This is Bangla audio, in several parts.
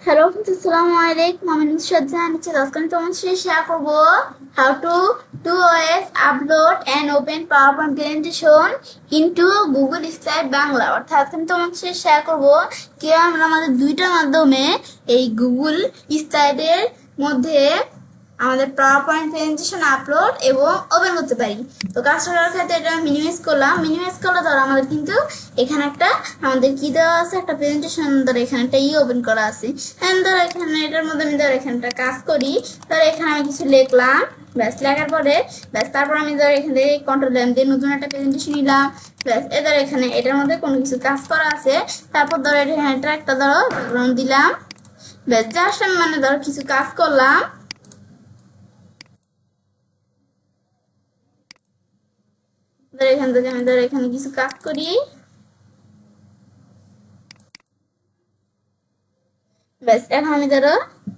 Hello, assalamu alaikum. I'm Nusrat Jahan. আজকে তোমাদের সাথে শেয়ার করব how to do OS upload and open PowerPoint presentation into Google Slide Bangla. অর্থাৎ আজকে তোমাদের সাথে শেয়ার করব কিভাবে আমরা আমাদের দুইটা মাধ্যমে এই Google Slide এর মধ্যে আমাদের পাওয়ারপয়েন্ট প্রেজেন্টেশন আপলোড এবং ওপেন করতে পারি। তো কাজটা করার ক্ষেত্রে এটা মিনিমাইজ করলে ধরো আমাদের কিন্তু এখানে একটা আমাদের কি দেওয়া আছে, একটা প্রেজেন্টেশন ধরো এখানে একটা ওপেন করা আছে। ধরো এখানে এটার মধ্যে আমি ধরো এখানে একটা কাজ করি, ধরো এখানে আমি কিছু লিখলাম, ব্যাস লেখার পরে ব্যাস তারপর আমি ধরো এখান থেকে কন্ট্রোল এম দিয়ে নতুন একটা প্রেজেন্টেশন নিলাম। ব্যাস ধরো এখানে এটার মধ্যে কোনো কিছু কাজ করা আছে, তারপর ধরো এখানে একটা ধরো ব্যাকগ্রাউন্ড দিলাম। ব্যাস জাস্ট আমি মানে ধরো কিছু কাজ করলাম। এখান থেকে আমি ধরো এখানে কিছু কাজ করি, ব্যাস এখন আমি ধরো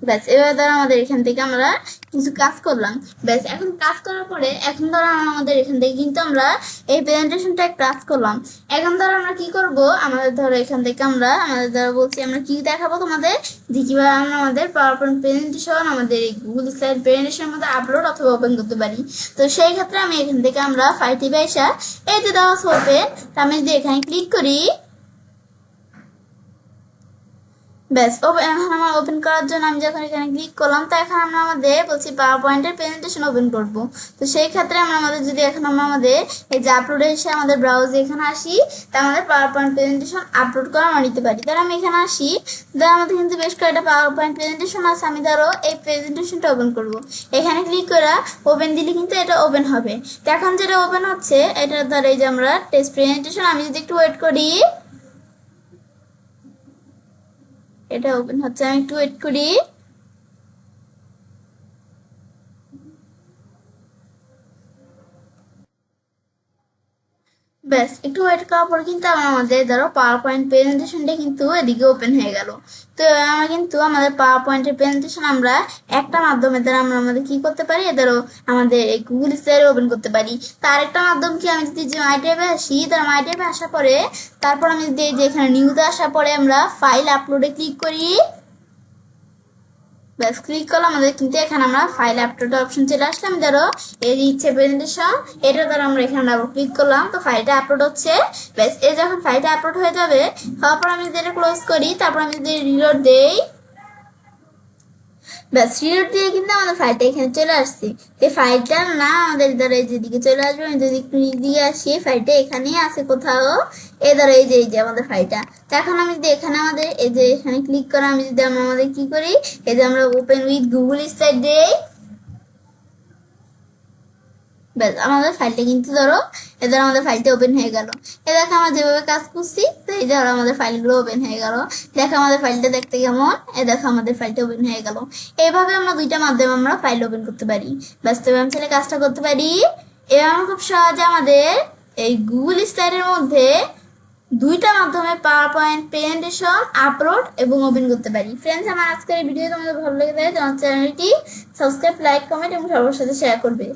ব্যাস এবার ধরো আমাদের এখান থেকে আমরা কিছু কাজ করলাম। ব্যাস এখন কাজ করার পরে এখন ধরো আমাদের এখান থেকে কিন্তু আমরা এই প্রেজেন্টেশনটা কাজ করলাম। এখন ধরো আমরা কি করব, আমাদের ধরো এখান থেকে আমরা আমাদের ধরো বলছি আমরা কি দেখাবো তোমাদের, যে কিভাবে আমরা আমাদের পাওয়ারপয়েন্ট প্রেজেন্টেশন আমাদের এই গুগল স্লাইড প্রেজেন্টেশনের মধ্যে আপলোড অথবা ওপেন করতে পারি। তো সেই ক্ষেত্রে আমি এখান থেকে আমরা ফাইলটি বাইসা এই যে দেওয়া আছে ওপেন, আমি যদি এখানে ক্লিক করি, ব্যাস এখন আমার ওপেন করার জন্য আমি যখন এখানে ক্লিক করলাম, তো এখন আমরা আমাদের বলছি পাওয়ার পয়েন্টের প্রেজেন্টেশন ওপেন করব। তো সেই ক্ষেত্রে আমরা আমাদের যদি এখন আমরা আমাদের এই যে আপলোডে এসে আমাদের ব্রাউজে এখানে আসি, তা আমাদের পাওয়ার পয়েন্ট প্রেজেন্টেশন আপলোড করা আমরা নিতে পারি। ধরো আমি এখানে আসি, ধরো আমাদের কিন্তু বেশ কয়েকটা পাওয়ার পয়েন্ট প্রেজেন্টেশন আছে, আমি ধরো এই প্রেজেন্টেশনটা ওপেন করব। এখানে ক্লিক করে ওপেন দিলে কিন্তু এটা ওপেন হবে। তো এখন যেটা ওপেন হচ্ছে এটা ধরো এই যে আমরা টেস্ট প্রেজেন্টেশন, আমি যদি একটু ওয়েট করি, এটা ওপেন হচ্ছে, আমি একটু ওয়েট করি। ব্যাস একটু ওয়েট করার পর কিন্তু আমাদের ধরো পাওয়ার পয়েন্ট প্রেজেন্টেশনটা কিন্তু এদিকে ওপেন হয়ে গেল। তো আমরা কিন্তু আমাদের পাওয়ার পয়েন্টের প্রেজেন্টেশন আমরা একটা মাধ্যমে দ্বারা আমরা আমাদের কি করতে পারি, ধরো আমাদের এই গুগল স্লাইডে ওপেন করতে পারি। তার একটা মাধ্যম কি, আমি যদি যে মাই ট্যাবে আসি, ধরো মাই ট্যাবে আসার পরে তারপর আমি যদি যে এখানে নিউতে আসার পরে আমরা ফাইল আপলোডে ক্লিক করি, ব্যাস ক্লিক করলাম, আমাদের কিন্তু এখানে আমরা ফাইল আপলোড অপশন চলে আসলাম। ধরো এই ইচ্ছে প্রেজেন্টেশন, এটা ধরো আমরা এখানে ডাবল ক্লিক করলাম, তো ফাইলটা আপলোড হচ্ছে। ব্যাস এই যখন ফাইলটা আপলোড হয়ে যাবে, তারপর আমি যদি এটা ক্লোজ করি, তারপর আমি যদি রিলোড দেই, ব্যাস রিলোড দিয়ে কিন্তু আমাদের ফাইলটা এখানে চলে আসছে। এই ফাইলটা না আমাদের ধরো এই যেদিকে চলে আসবে, আমি যদি একটু দিয়ে আসি, ফাইলটা এখানেই আছে কোথাও, ধরো এই যে আমাদের ফাইলটা। তো এখন আমি যদি এখানে আমাদের এই যে এখানে ক্লিক করে আমি যদি আমরা আমাদের কি করি, এই যে আমরা ওপেন উইথ গুগল স্লাইড দেই, ব্যাস আমাদের ফাইলটা কিন্তু ধরো এদের আমাদের ফাইলটা ওপেন হয়ে গেল। দেখো আমরা যেভাবে কাজ করছি, তো এই ধরো আমাদের ফাইলগুলো ওপেন হয়ে গেল। দেখো আমাদের ফাইলটা দেখতে কেমন, দেখো আমাদের ফাইলটা ওপেন হয়ে গেল। এইভাবে আমরা দুইটা মাধ্যমে আমরা ফাইল ওপেন করতে পারি। বাস্তবে আমি ছেলে কাজটা করতে পারি। এবার আমরা খুব সহজে আমাদের এই গুগল স্লাইডের মধ্যে দুইটা মাধ্যমে পাওয়ার পয়েন্ট প্রেজেন্টেশন আপলোড এবং ওপেন করতে পারি। ফ্রেন্ডস, আমার আজকের এই ভিডিও তোমাদের ভালো লেগে থাকে, তোমার চ্যানেলটি সাবস্ক্রাইব, লাইক, কমেন্ট এবং সবার সাথে শেয়ার করবে।